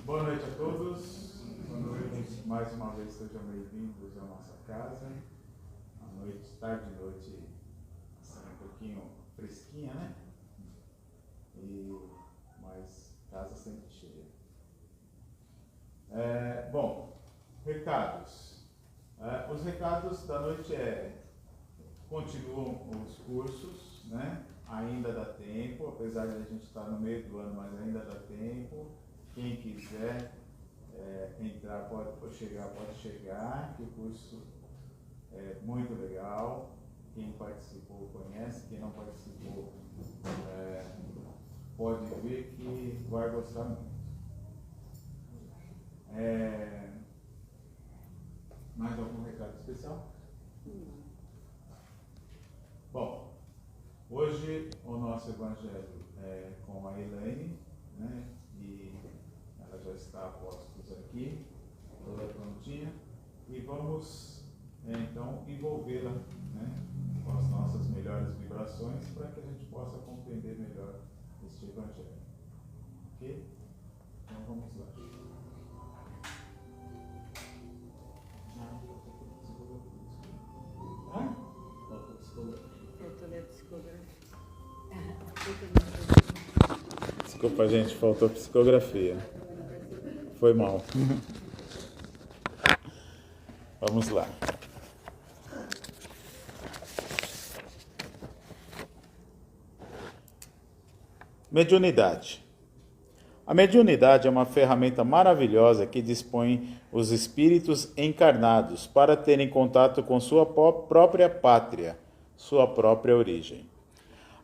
Boa noite a todos. Boa noite. Mais uma vez sejam bem-vindos à nossa casa. A noite, tarde de noite, assim, um pouquinho fresquinha, né? Mas casa sempre cheia. Bom, recados. Os recados da noite continuam os cursos, né? Ainda dá tempo, apesar de a gente estar no meio do ano, mas ainda dá tempo. Quem quiser entrar pode chegar, que o curso é muito legal. Quem participou conhece, quem não participou pode ver que vai gostar muito. Mais algum recado especial? Bom, hoje o nosso evangelho é com a Elaine, né? E ela já está a postos aqui, toda prontinha, e vamos então envolvê-la, né, com as nossas melhores vibrações para que a gente possa compreender melhor este evangelho. Ok? Então vamos lá. Desculpa, gente, faltou psicografia. Foi mal. Vamos lá. Mediunidade. A mediunidade é uma ferramenta maravilhosa que dispõe os espíritos encarnados para terem contato com sua própria pátria, sua própria origem.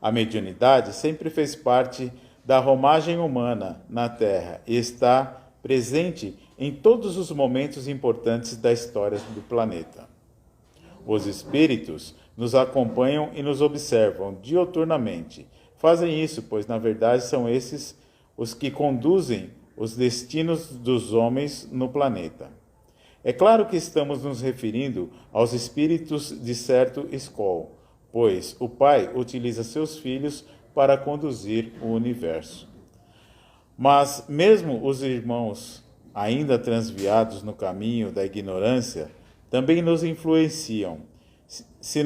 A mediunidade sempre fez parte da romagem humana na Terra e está presente em todos os momentos importantes da história do planeta. Os espíritos nos acompanham e nos observam diuturnamente. Fazem isso, pois na verdade são esses os que conduzem os destinos dos homens no planeta. É claro que estamos nos referindo aos espíritos de certo escol, pois o Pai utiliza seus filhos para conduzir o universo. Mas mesmo os irmãos ainda transviados no caminho da ignorância também nos influenciam, se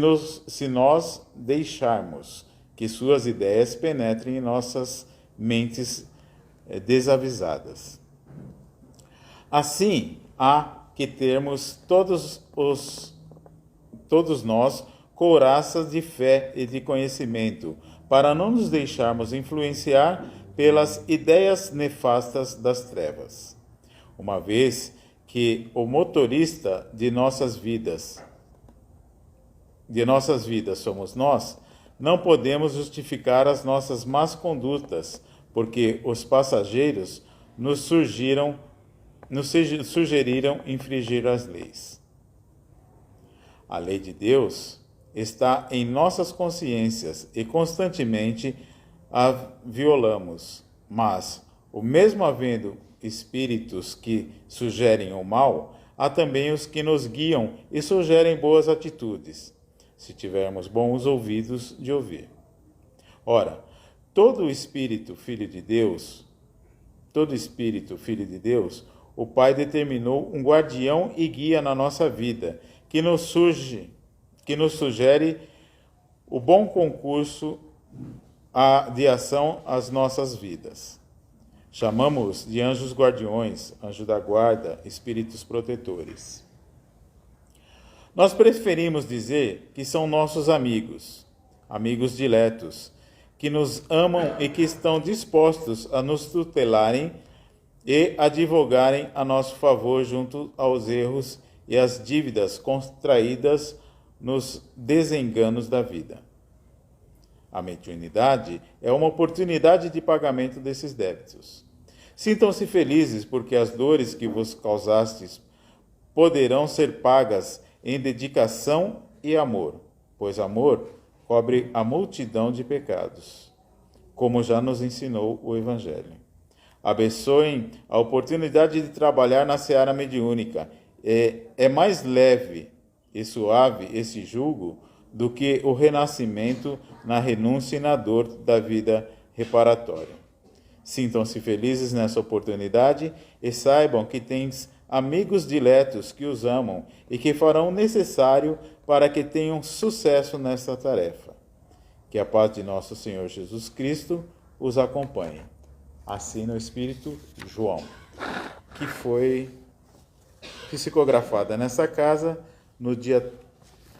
nós deixarmos que suas ideias penetrem em nossas mentes desavisadas. Assim, há que termos todos nós couraças de fé e de conhecimento, para não nos deixarmos influenciar pelas ideias nefastas das trevas. Uma vez que o motorista de nossas vidas somos nós, não podemos justificar as nossas más condutas, porque os passageiros nos sugeriram infringir as leis. A lei de Deus está em nossas consciências e constantemente a violamos, mas, o mesmo havendo espíritos que sugerem o mal, há também os que nos guiam e sugerem boas atitudes, se tivermos bons ouvidos de ouvir. Ora, todo espírito filho de Deus, o Pai determinou um guardião e guia na nossa vida, que nos sugere o bom concurso de ação às nossas vidas. Chamamos de anjos guardiões, anjo da guarda, espíritos protetores. Nós preferimos dizer que são nossos amigos diletos, que nos amam e que estão dispostos a nos tutelarem e advogarem a nosso favor junto aos erros e às dívidas contraídas nos desenganos da vida. A mediunidade é uma oportunidade de pagamento desses débitos. Sintam-se felizes, porque as dores que vos causastes poderão ser pagas em dedicação e amor, pois amor cobre a multidão de pecados, como já nos ensinou o Evangelho. Abençoem a oportunidade de trabalhar na seara mediúnica. É mais leve e suave esse jugo do que o renascimento na renúncia e na dor da vida reparatória. Sintam-se felizes nessa oportunidade e saibam que tens amigos diletos que os amam e que farão o necessário para que tenham sucesso nesta tarefa. Que a paz de nosso Senhor Jesus Cristo os acompanhe. Assina o Espírito João, que foi psicografada nessa casa no dia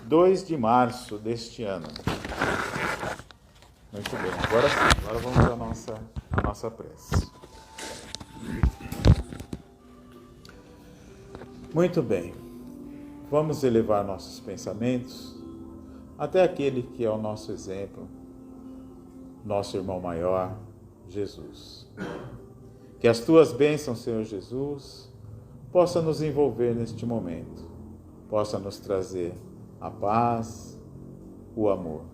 2 de março deste ano. Muito bem, agora sim, agora vamos à nossa prece. Muito bem, vamos elevar nossos pensamentos até aquele que é o nosso exemplo, nosso irmão maior, Jesus. Que as tuas bênçãos, Senhor Jesus, possam nos envolver neste momento, possam nos trazer a paz, o amor.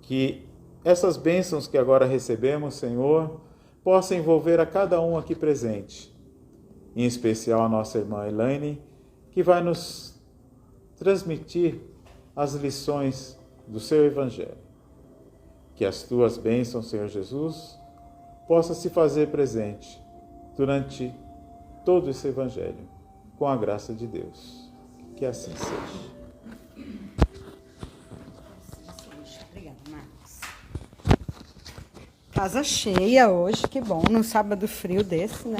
Que essas bênçãos que agora recebemos, Senhor, possam envolver a cada um aqui presente, em especial a nossa irmã Elaine, que vai nos transmitir as lições do seu Evangelho. Que as tuas bênçãos, Senhor Jesus, possam se fazer presente durante todo esse Evangelho, com a graça de Deus. Que assim seja. Obrigada, Marcos. Casa cheia hoje, que bom, num sábado frio desse, né?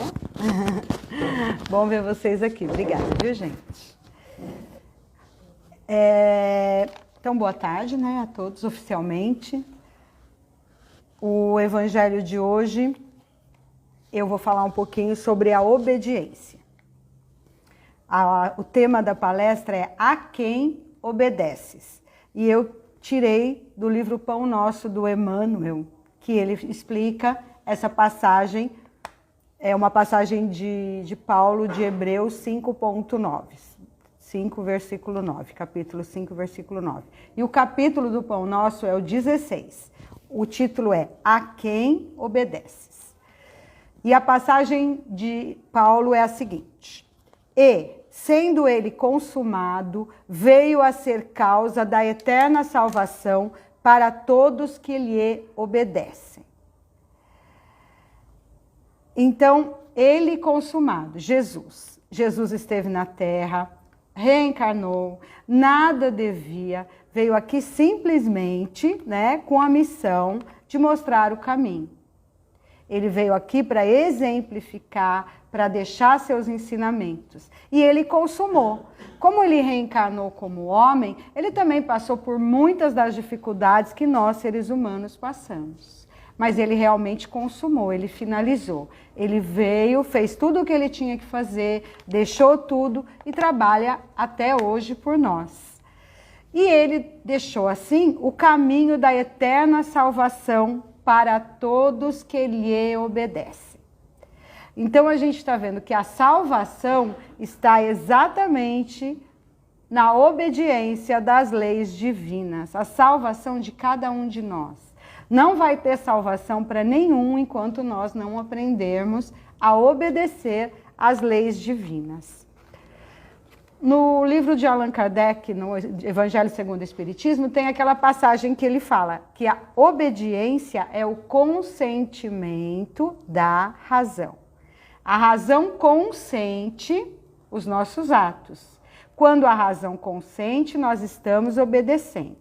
Bom ver vocês aqui. Obrigada, viu, gente? Então, boa tarde, né, a todos oficialmente. O Evangelho de hoje, eu vou falar um pouquinho sobre a obediência. O tema da palestra é A Quem Obedeces? E eu tirei do livro Pão Nosso, do Emmanuel, que ele explica essa passagem, é uma passagem de Paulo, de Hebreus 5.9, 5, versículo 9, capítulo 5, versículo 9. E o capítulo do Pão Nosso é o 16. O título é A Quem Obedeces? E a passagem de Paulo é a seguinte: E, sendo ele consumado, veio a ser causa da eterna salvação para todos que lhe obedecem. Então, ele consumado, Jesus esteve na terra, reencarnou, nada devia, veio aqui simplesmente, né, com a missão de mostrar o caminho. Ele veio aqui para exemplificar, para deixar seus ensinamentos. E ele consumou. Como ele reencarnou como homem, ele também passou por muitas das dificuldades que nós, seres humanos, passamos. Mas ele realmente consumou, ele finalizou. Ele veio, fez tudo o que ele tinha que fazer, deixou tudo e trabalha até hoje por nós. E ele deixou assim o caminho da eterna salvação para todos que lhe obedecem. Então a gente está vendo que a salvação está exatamente na obediência das leis divinas, a salvação de cada um de nós. Não vai ter salvação para nenhum enquanto nós não aprendermos a obedecer às leis divinas. No livro de Allan Kardec, no Evangelho segundo o Espiritismo, tem aquela passagem que ele fala que a obediência é o consentimento da razão. A razão consente os nossos atos. Quando a razão consente, nós estamos obedecendo.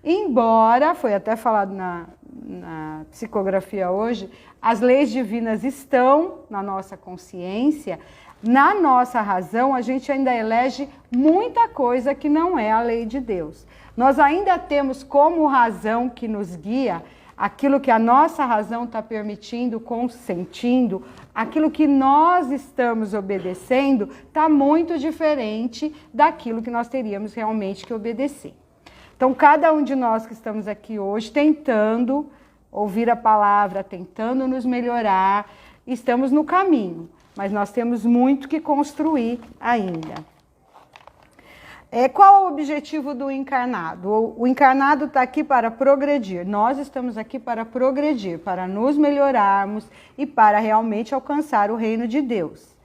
Embora, foi até falado na psicografia hoje, as leis divinas estão na nossa consciência. Na nossa razão, a gente ainda elege muita coisa que não é a lei de Deus. Nós ainda temos como razão que nos guia aquilo que a nossa razão está permitindo, consentindo, aquilo que nós estamos obedecendo está muito diferente daquilo que nós teríamos realmente que obedecer. Então, cada um de nós que estamos aqui hoje tentando ouvir a palavra, tentando nos melhorar, estamos no caminho. Mas nós temos muito que construir ainda. Qual é o objetivo do encarnado? O encarnado está aqui para progredir. Nós estamos aqui para progredir, para nos melhorarmos e para realmente alcançar o reino de Deus.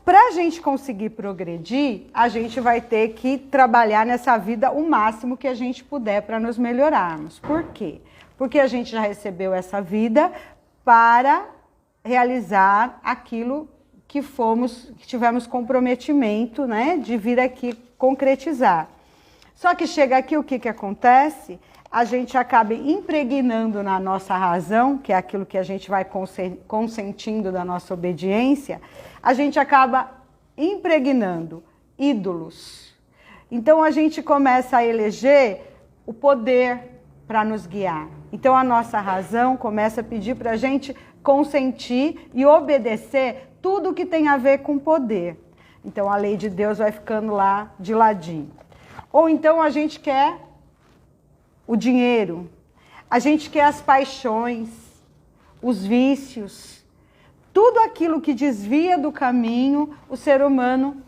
Para a gente conseguir progredir, a gente vai ter que trabalhar nessa vida o máximo que a gente puder para nos melhorarmos. Por quê? Porque a gente já recebeu essa vida para realizar aquilo que tivemos comprometimento, né, de vir aqui concretizar. Só que chega aqui, o que acontece? A gente acaba impregnando na nossa razão, que é aquilo que a gente vai consentindo da nossa obediência, a gente acaba impregnando ídolos. Então a gente começa a eleger o poder para nos guiar. Então a nossa razão começa a pedir para a gente consentir e obedecer tudo que tem a ver com poder. Então a lei de Deus vai ficando lá de ladinho. Ou então a gente quer o dinheiro, a gente quer as paixões, os vícios, tudo aquilo que desvia do caminho, o ser humano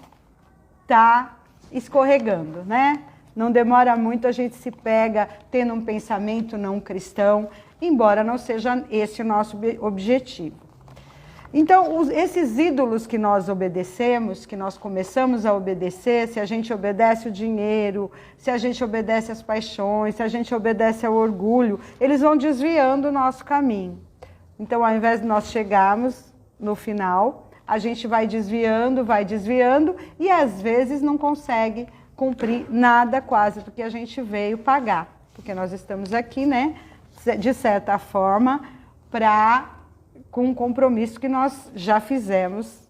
está escorregando, né? Não demora muito, a gente se pega tendo um pensamento não cristão, embora não seja esse o nosso objetivo. Então, esses ídolos que nós obedecemos, que nós começamos a obedecer, se a gente obedece o dinheiro, se a gente obedece as paixões, se a gente obedece ao orgulho, eles vão desviando o nosso caminho. Então, ao invés de nós chegarmos no final, a gente vai desviando e às vezes não consegue cumprir nada quase do que a gente veio pagar. Porque nós estamos aqui, né, de certa forma, com um compromisso que nós já fizemos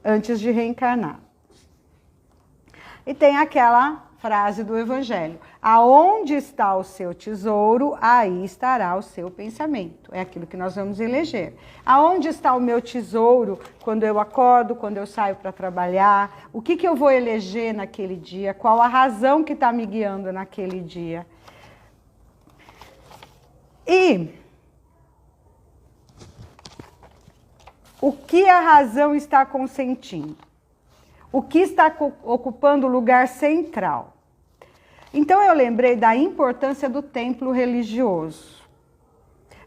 antes de reencarnar. E tem aquela frase do Evangelho: aonde está o seu tesouro, aí estará o seu pensamento. É aquilo que nós vamos eleger. Aonde está o meu tesouro quando eu acordo, quando eu saio para trabalhar? O que eu vou eleger naquele dia? Qual a razão que está me guiando naquele dia? E o que a razão está consentindo? O que está ocupando o lugar central? Então eu lembrei da importância do templo religioso.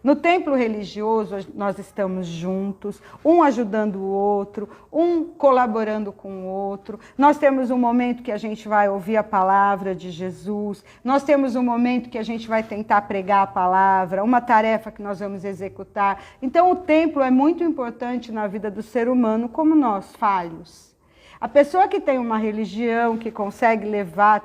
No templo religioso nós estamos juntos, um ajudando o outro, um colaborando com o outro. Nós temos um momento que a gente vai ouvir a palavra de Jesus, nós temos um momento que a gente vai tentar pregar a palavra, uma tarefa que nós vamos executar. Então o templo é muito importante na vida do ser humano, como nós, falhos. A pessoa que tem uma religião, que consegue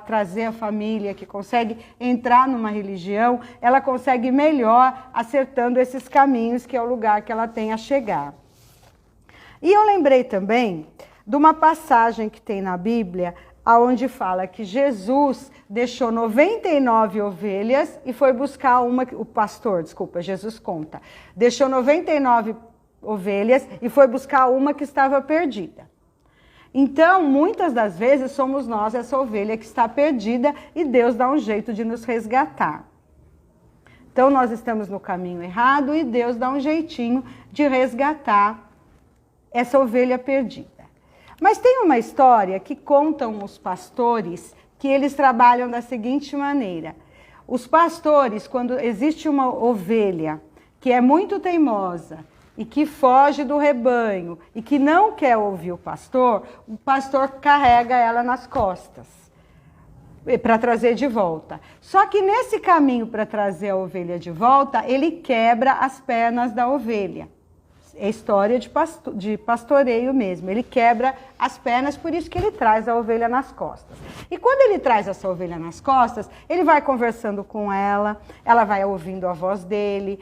trazer a família, que consegue entrar numa religião, ela consegue melhor acertando esses caminhos, que é o lugar que ela tem a chegar. E eu lembrei também de uma passagem que tem na Bíblia, onde fala que Jesus deixou 99 ovelhas e foi buscar Jesus conta, deixou 99 ovelhas e foi buscar uma que estava perdida. Então, muitas das vezes, somos nós essa ovelha que está perdida e Deus dá um jeito de nos resgatar. Então, nós estamos no caminho errado e Deus dá um jeitinho de resgatar essa ovelha perdida. Mas tem uma história que contam os pastores que eles trabalham da seguinte maneira. Os pastores, quando existe uma ovelha que é muito teimosa, e que foge do rebanho, e que não quer ouvir o pastor carrega ela nas costas, para trazer de volta. Só que nesse caminho para trazer a ovelha de volta, ele quebra as pernas da ovelha. É história de pastoreio mesmo. Ele quebra as pernas, por isso que ele traz a ovelha nas costas. E quando ele traz essa ovelha nas costas, ele vai conversando com ela vai ouvindo a voz dele,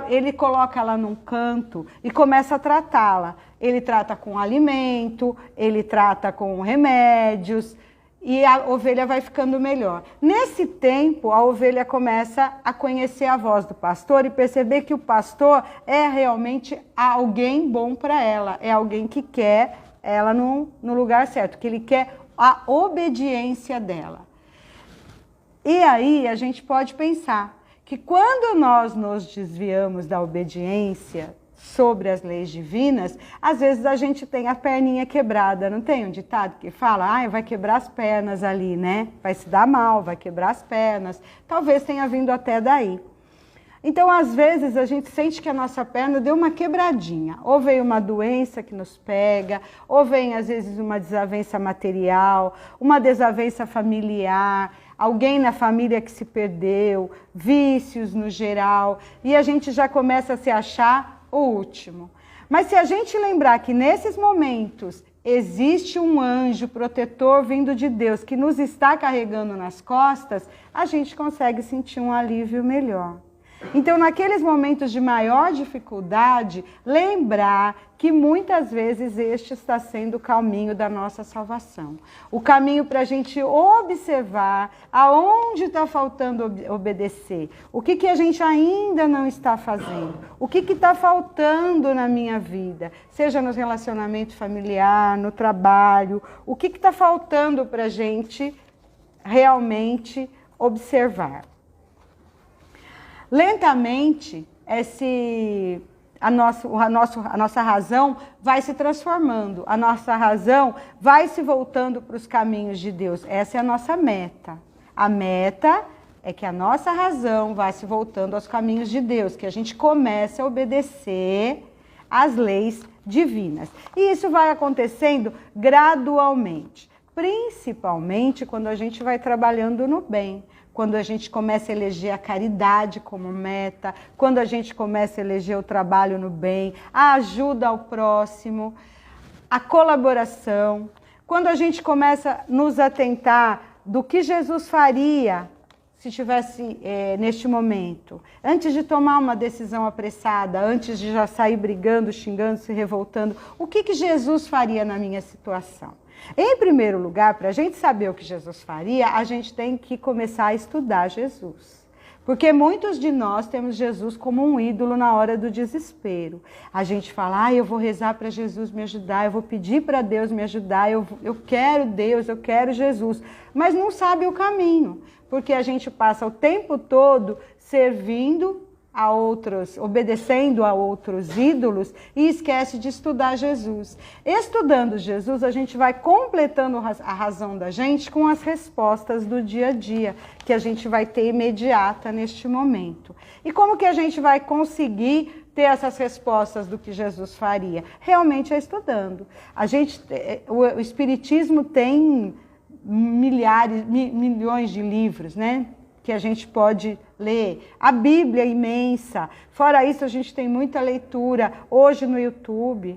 ele coloca ela num canto e começa a tratá-la. Ele trata com alimento, ele trata com remédios, e a ovelha vai ficando melhor. Nesse tempo, a ovelha começa a conhecer a voz do pastor e perceber que o pastor é realmente alguém bom para ela, é alguém que quer ela no lugar certo, que ele quer a obediência dela. E aí a gente pode pensar que quando nós nos desviamos da obediência sobre as leis divinas, às vezes a gente tem a perninha quebrada, não tem um ditado que fala, vai quebrar as pernas ali, né? Vai se dar mal, vai quebrar as pernas. Talvez tenha vindo até daí. Então, às vezes, a gente sente que a nossa perna deu uma quebradinha. Ou vem uma doença que nos pega, ou vem, às vezes, uma desavença material, uma desavença familiar, alguém na família que se perdeu, vícios no geral, e a gente já começa a se achar o último. Mas se a gente lembrar que nesses momentos existe um anjo protetor vindo de Deus que nos está carregando nas costas, a gente consegue sentir um alívio melhor. Então, naqueles momentos de maior dificuldade, lembrar que muitas vezes este está sendo o caminho da nossa salvação. O caminho para a gente observar aonde está faltando obedecer, o que a gente ainda não está fazendo, o que está faltando na minha vida, seja no relacionamento familiar, no trabalho, o que está faltando para a gente realmente observar. Lentamente, a nossa razão vai se transformando, a nossa razão vai se voltando para os caminhos de Deus. Essa é a nossa meta. A meta é que a nossa razão vá se voltando aos caminhos de Deus, que a gente comece a obedecer às leis divinas. E isso vai acontecendo gradualmente, principalmente quando a gente vai trabalhando no bem. Quando a gente começa a eleger a caridade como meta, quando a gente começa a eleger o trabalho no bem, a ajuda ao próximo, a colaboração, quando a gente começa a nos atentar do que Jesus faria se estivesse neste momento, antes de tomar uma decisão apressada, antes de já sair brigando, xingando, se revoltando, o que Jesus faria na minha situação? Em primeiro lugar, para a gente saber o que Jesus faria, a gente tem que começar a estudar Jesus. Porque muitos de nós temos Jesus como um ídolo na hora do desespero. A gente fala, eu vou rezar para Jesus me ajudar, eu vou pedir para Deus me ajudar, eu quero Deus, eu quero Jesus. Mas não sabe o caminho, porque a gente passa o tempo todo servindo a outros, obedecendo a outros ídolos e esquece de estudar Jesus. Estudando Jesus, a gente vai completando a razão da gente com as respostas do dia a dia, que a gente vai ter imediata neste momento. E como que a gente vai conseguir ter essas respostas do que Jesus faria? Realmente é estudando. O Espiritismo tem milhões de livros, né? Que a gente pode ler. A Bíblia é imensa. Fora isso, a gente tem muita leitura hoje no YouTube,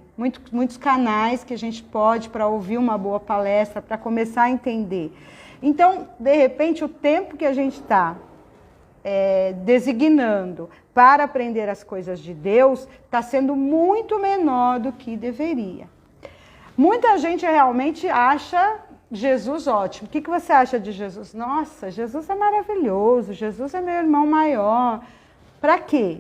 muitos canais que a gente pode para ouvir uma boa palestra, para começar a entender. Então, de repente, o tempo que a gente está designando para aprender as coisas de Deus está sendo muito menor do que deveria. Muita gente realmente acha Jesus ótimo. O que você acha de Jesus? Nossa, Jesus é maravilhoso, Jesus é meu irmão maior. Para quê?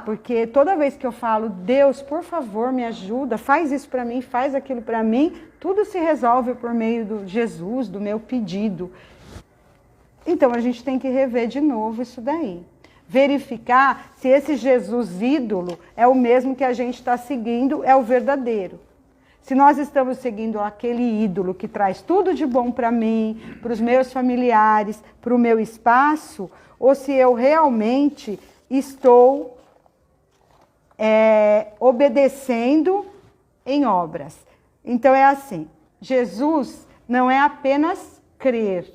Porque toda vez que eu falo, Deus, por favor, me ajuda, faz isso para mim, faz aquilo para mim, tudo se resolve por meio do Jesus, do meu pedido. Então a gente tem que rever de novo isso daí. Verificar se esse Jesus ídolo é o mesmo que a gente está seguindo, é o verdadeiro. Se nós estamos seguindo aquele ídolo que traz tudo de bom para mim, para os meus familiares, para o meu espaço, ou se eu realmente estou obedecendo em obras. Então é assim, Jesus não é apenas crer,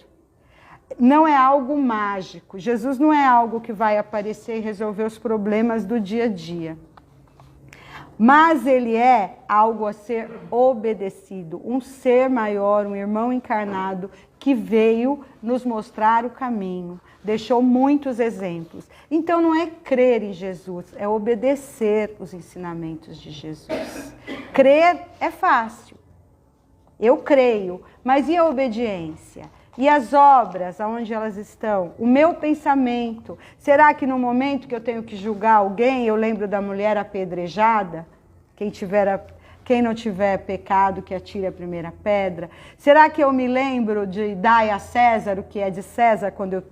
não é algo mágico. Jesus não é algo que vai aparecer e resolver os problemas do dia a dia. Mas ele é algo a ser obedecido, um ser maior, um irmão encarnado que veio nos mostrar o caminho, deixou muitos exemplos. Então não é crer em Jesus, é obedecer os ensinamentos de Jesus. Crer é fácil, eu creio, mas e a obediência? E as obras, aonde elas estão? O meu pensamento. Será que no momento que eu tenho que julgar alguém, eu lembro da mulher apedrejada? Quem não tiver pecado, que atire a primeira pedra. Será que eu me lembro de dar a César o que é de César, quando eu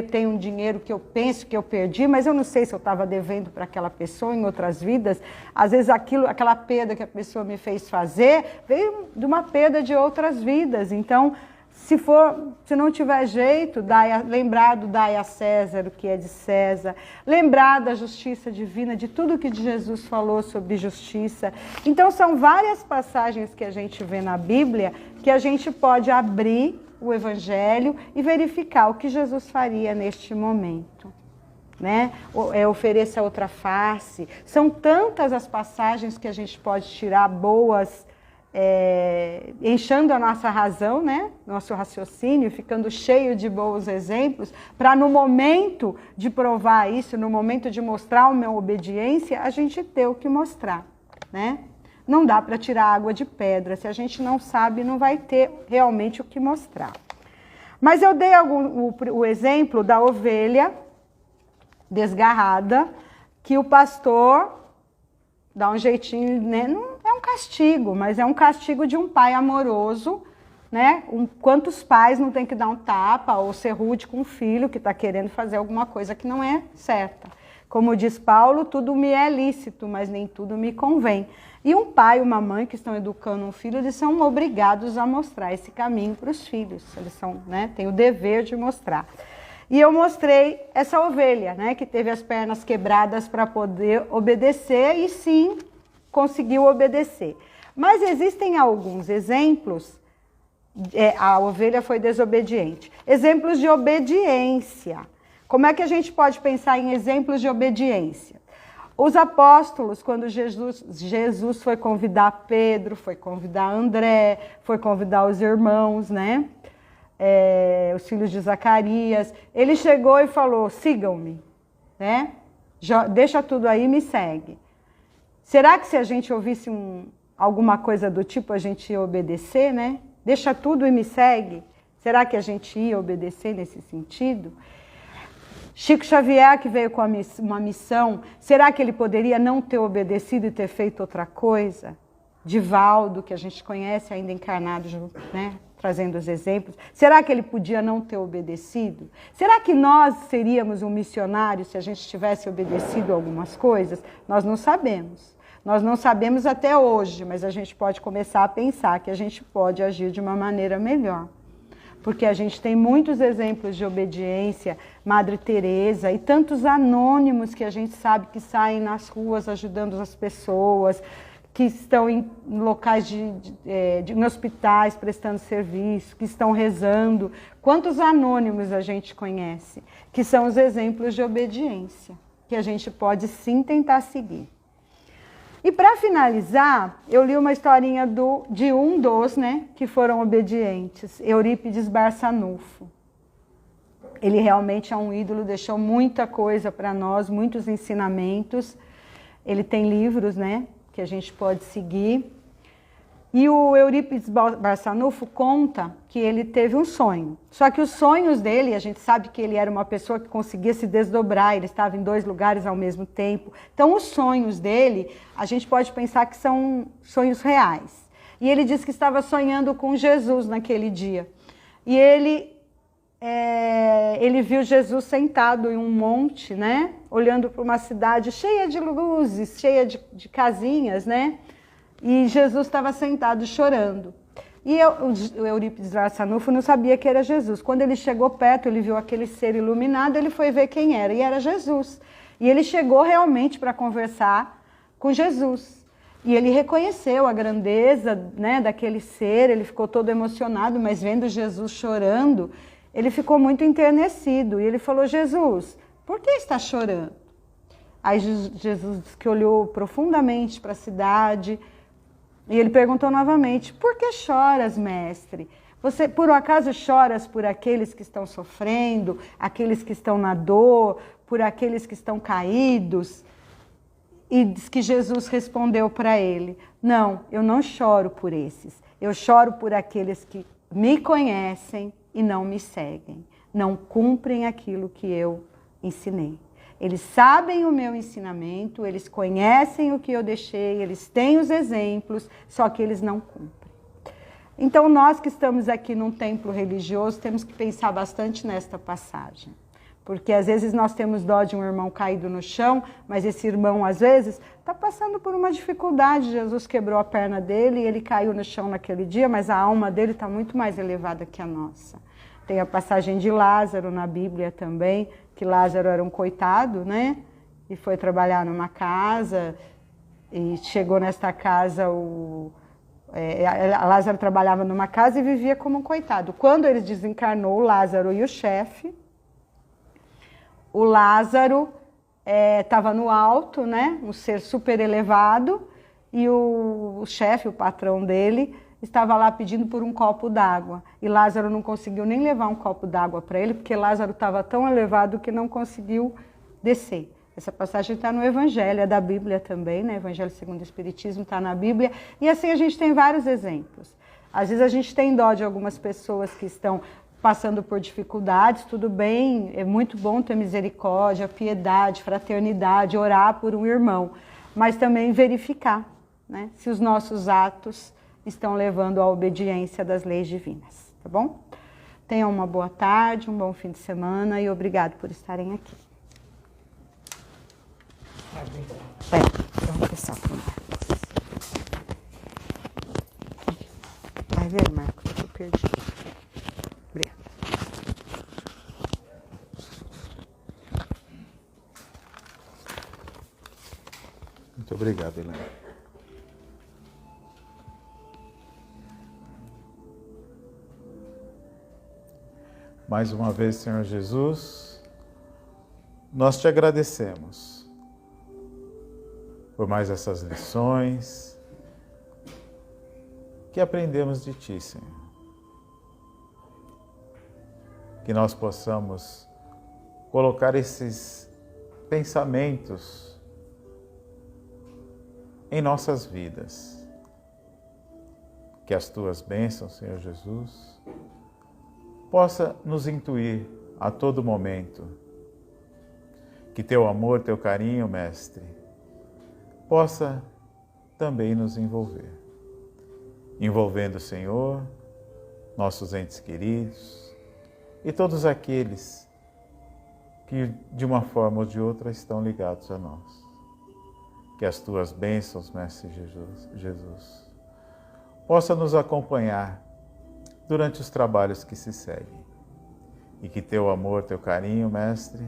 tenho um dinheiro que eu penso que eu perdi, mas eu não sei se eu estava devendo para aquela pessoa em outras vidas? Às vezes aquela perda que a pessoa me fez fazer veio de uma perda de outras vidas. Então, se não tiver jeito, lembrar do dai a César o que é de César, lembrar da justiça divina, de tudo que Jesus falou sobre justiça. Então são várias passagens que a gente vê na Bíblia que a gente pode abrir o Evangelho e verificar o que Jesus faria neste momento. né? Ofereça outra face. São tantas as passagens que a gente pode tirar boas, enchendo a nossa razão, né? Nosso raciocínio, ficando cheio de bons exemplos, para no momento de provar isso, no momento de mostrar uma obediência, a gente ter o que mostrar, né? Não dá para tirar água de pedra. Se a gente não sabe, não vai ter realmente o que mostrar. Mas eu dei o exemplo da ovelha desgarrada, que o pastor dá um jeitinho, né? Não é um castigo, mas é um castigo de um pai amoroso, né? Quantos pais não tem que dar um tapa ou ser rude com um filho que está querendo fazer alguma coisa que não é certa? Como diz Paulo, tudo me é lícito, mas nem tudo me convém. E um pai e uma mãe que estão educando um filho, eles são obrigados a mostrar esse caminho para os filhos. Eles são, né, têm o dever de mostrar. E eu mostrei essa ovelha, né, que teve as pernas quebradas para poder obedecer e sim, conseguiu obedecer. Mas existem alguns exemplos, a ovelha foi desobediente. Exemplos de obediência. Como é que a gente pode pensar em exemplos de obediência? Os apóstolos, quando Jesus foi convidar Pedro, foi convidar André, foi convidar os irmãos, né? Os filhos de Zacarias, ele chegou e falou, sigam-me, né? Deixa tudo aí e me segue. Será que se a gente ouvisse alguma coisa do tipo, a gente ia obedecer, né? Deixa tudo e me segue. Será que a gente ia obedecer nesse sentido? Chico Xavier, que veio com uma missão, será que ele poderia não ter obedecido e ter feito outra coisa? Divaldo, que a gente conhece ainda encarnado, né? Trazendo os exemplos. Será que ele podia não ter obedecido? Será que nós seríamos um missionário se a gente tivesse obedecido algumas coisas? Nós não sabemos. Nós não sabemos até hoje, mas a gente pode começar a pensar que a gente pode agir de uma maneira melhor. Porque a gente tem muitos exemplos de obediência, Madre Teresa e tantos anônimos que a gente sabe que saem nas ruas ajudando as pessoas, que estão em locais em hospitais prestando serviço, que estão rezando. Quantos anônimos a gente conhece? Que são os exemplos de obediência, que a gente pode sim tentar seguir. E para finalizar, eu li uma historinha de um dos, né, que foram obedientes, Eurípides Barçanufo. Ele realmente é um ídolo, deixou muita coisa para nós, muitos ensinamentos. Ele tem livros, né, que a gente pode seguir. E o Eurípides Barçanufo conta que ele teve um sonho. Só que os sonhos dele, a gente sabe que ele era uma pessoa que conseguia se desdobrar, ele estava em 2 lugares ao mesmo tempo. Então, os sonhos dele, a gente pode pensar que são sonhos reais. E ele disse que estava sonhando com Jesus naquele dia. E ele viu Jesus sentado em um monte, né? Olhando para uma cidade cheia de luzes, cheia de casinhas, né? E Jesus estava sentado chorando. E o Eurípides Barçanufo não sabia que era Jesus. Quando ele chegou perto, ele viu aquele ser iluminado, ele foi ver quem era, e era Jesus. E ele chegou realmente para conversar com Jesus. E ele reconheceu a grandeza, né, daquele ser, ele ficou todo emocionado, mas vendo Jesus chorando, ele ficou muito enternecido. E ele falou, Jesus, por que está chorando? Aí Jesus disse que olhou profundamente para a cidade. E ele perguntou novamente, por que choras, mestre? Você, por um acaso, choras por aqueles que estão sofrendo, aqueles que estão na dor, por aqueles que estão caídos? E diz que Jesus respondeu para ele, não, eu não choro por esses. Eu choro por aqueles que me conhecem e não me seguem. Não cumprem aquilo que eu ensinei. Eles sabem o meu ensinamento, eles conhecem o que eu deixei, eles têm os exemplos, só que eles não cumprem. Então, nós que estamos aqui num templo religioso, temos que pensar bastante nesta passagem. Porque às vezes nós temos dó de um irmão caído no chão, mas esse irmão, às vezes, está passando por uma dificuldade. Jesus quebrou a perna dele e ele caiu no chão naquele dia, mas a alma dele está muito mais elevada que a nossa. Tem a passagem de Lázaro na Bíblia também, que Lázaro era um coitado, né? E foi trabalhar numa casa, e chegou nesta casa, Lázaro trabalhava numa casa e vivia como um coitado. Quando ele desencarnou, Lázaro e o chefe, O Lázaro estava no alto, né? Um ser super elevado, e o chefe, o patrão dele, estava lá pedindo por um copo d'água. E Lázaro não conseguiu nem levar um copo d'água para ele, porque Lázaro estava tão elevado que não conseguiu descer. Essa passagem está no Evangelho, é da Bíblia também, né? Evangelho segundo o Espiritismo está na Bíblia. E assim a gente tem vários exemplos. Às vezes a gente tem dó de algumas pessoas que estão passando por dificuldades, tudo bem, é muito bom ter misericórdia, piedade, fraternidade, orar por um irmão, mas também verificar, né, se os nossos atos estão levando à obediência das leis divinas, tá bom? Tenham uma boa tarde, um bom fim de semana e obrigado por estarem aqui. Vamos começar com o Marcos. Vai ver, Marcos, eu perdi. Obrigada. Muito obrigado, Helena. Mais uma vez, Senhor Jesus, nós te agradecemos por mais essas lições que aprendemos de Ti, Senhor. Que nós possamos colocar esses pensamentos em nossas vidas. Que as Tuas bênçãos, Senhor Jesus, possa nos intuir a todo momento. Que Teu amor, Teu carinho, Mestre, possa também nos envolver. Envolvendo, Senhor, nossos entes queridos e todos aqueles que, de uma forma ou de outra, estão ligados a nós. Que as Tuas bênçãos, Mestre Jesus, possa nos acompanhar durante os trabalhos que se seguem. E que Teu amor, Teu carinho, Mestre,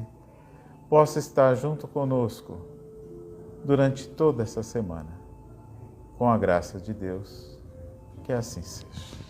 possa estar junto conosco durante toda essa semana. Com a graça de Deus, que assim seja.